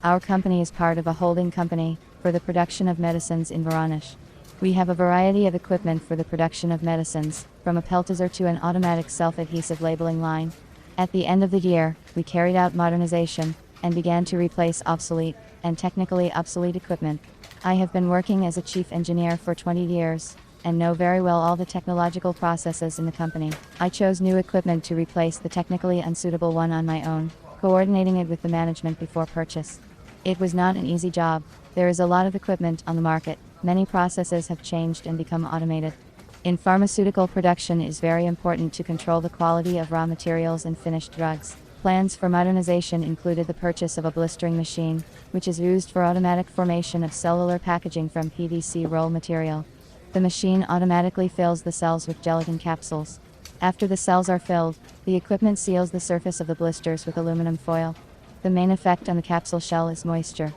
Our company is part of a holding company for the production of medicines in Voronezh. We have a variety of equipment for the production of medicines, from a peltizer to an automatic self-adhesive labeling line. At the end of the year, we carried out modernization and began to replace obsolete and technically obsolete equipment. I have been working as a chief engineer for 20 years and know very well all the technological processes in the company. I chose new equipment to replace the technically unsuitable one on my own, coordinating it with the management before purchase. It was not an easy job. There is a lot of equipment on the market. Many processes have changed and become automated. In pharmaceutical production, it is very important to control the quality of raw materials and finished drugs. Plans for modernization included the purchase of a blistering machine, which is used for automatic formation of cellular packaging from PVC roll material. The machine automatically fills the cells with gelatin capsules. After the cells are filled, the equipment seals the surface of the blisters with aluminum foil. The main effect on the capsule shell is moisture.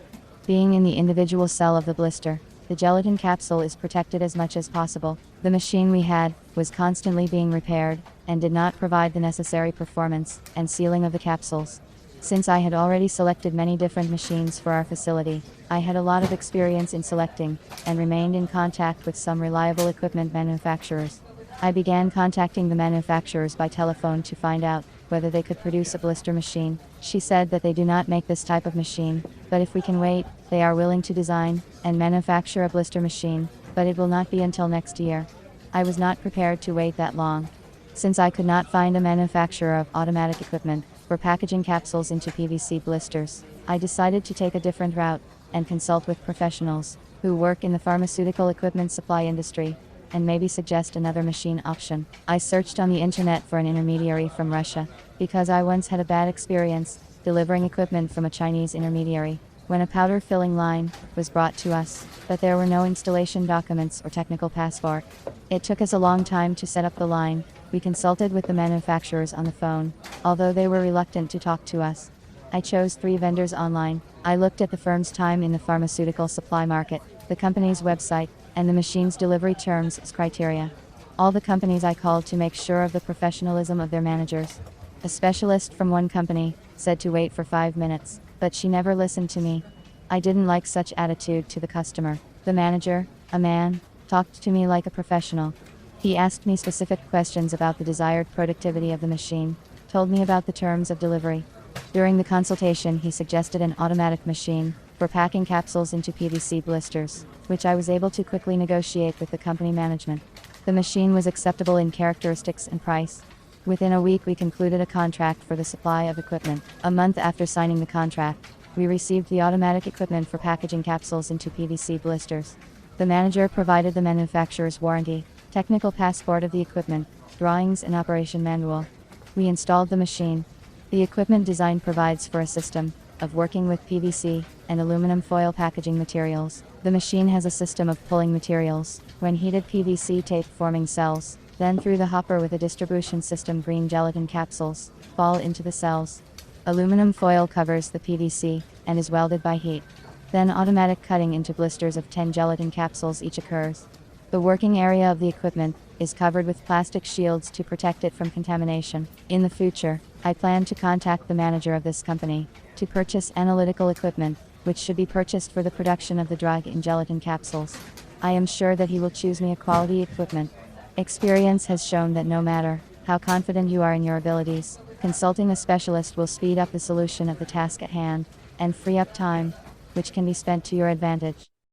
Being in the individual cell of the blister, the gelatin capsule is protected as much as possible. The machine we had was constantly being repaired and did not provide the necessary performance and sealing of the capsules. Since I had already selected many different machines for our facility, I had a lot of experience in selecting and remained in contact with some reliable equipment manufacturers. I began contacting the manufacturers by telephone to find out whether they could produce a blister machine. She said that they do not make this type of machine, but if we can wait, they are willing to design and manufacture a blister machine, but it will not be until next year. I was not prepared to wait that long. Since I could not find a manufacturer of automatic equipment for packaging capsules into PVC blisters, I decided to take a different route and consult with professionals who work in the pharmaceutical equipment supply industry and maybe suggest another machine option. I searched on the internet for an intermediary from Russia because I once had a bad experience delivering equipment from a Chinese intermediary when a powder filling line was brought to us, but there were no installation documents or technical passport. It took us a long time to set up the line. We consulted with the manufacturers on the phone, although they were reluctant to talk to us. I chose 3 vendors online. I looked at the firm's time in the pharmaceutical supply market, the company's website, and the machine's delivery terms as criteria. All the companies I called to make sure of the professionalism of their managers. A specialist from one company said to wait for 5 minutes, but she never listened to me. I didn't like such attitude to the customer. The manager, a man, talked to me like a professional. He asked me specific questions about the desired productivity of the machine, told me about the terms of delivery. During the consultation, he suggested an automatic machine for packing capsules into PVC blisters, which I was able to quickly negotiate with the company management. The machine was acceptable in characteristics and price. Within a week, we concluded a contract for the supply of equipment. A month after signing the contract, we received the automatic equipment for packaging capsules into PVC blisters. The manager provided the manufacturer's warranty, technical passport of the equipment, drawings and operation manual. We installed the machine. The equipment design provides for a system of working with PVC and aluminum foil packaging materials. The machine has a system of pulling materials, when heated PVC tape forming cells, then through the hopper with a distribution system green gelatin capsules, fall into the cells. Aluminum foil covers the PVC and is welded by heat. Then automatic cutting into blisters of 10 gelatin capsules each occurs. The working area of the equipment is covered with plastic shields to protect it from contamination. In the future, I plan to contact the manager of this company to purchase analytical equipment, which should be purchased for the production of the drug in gelatin capsules. I am sure that he will choose me a quality equipment. Experience has shown that no matter how confident you are in your abilities, consulting a specialist will speed up the solution of the task at hand and free up time, which can be spent to your advantage.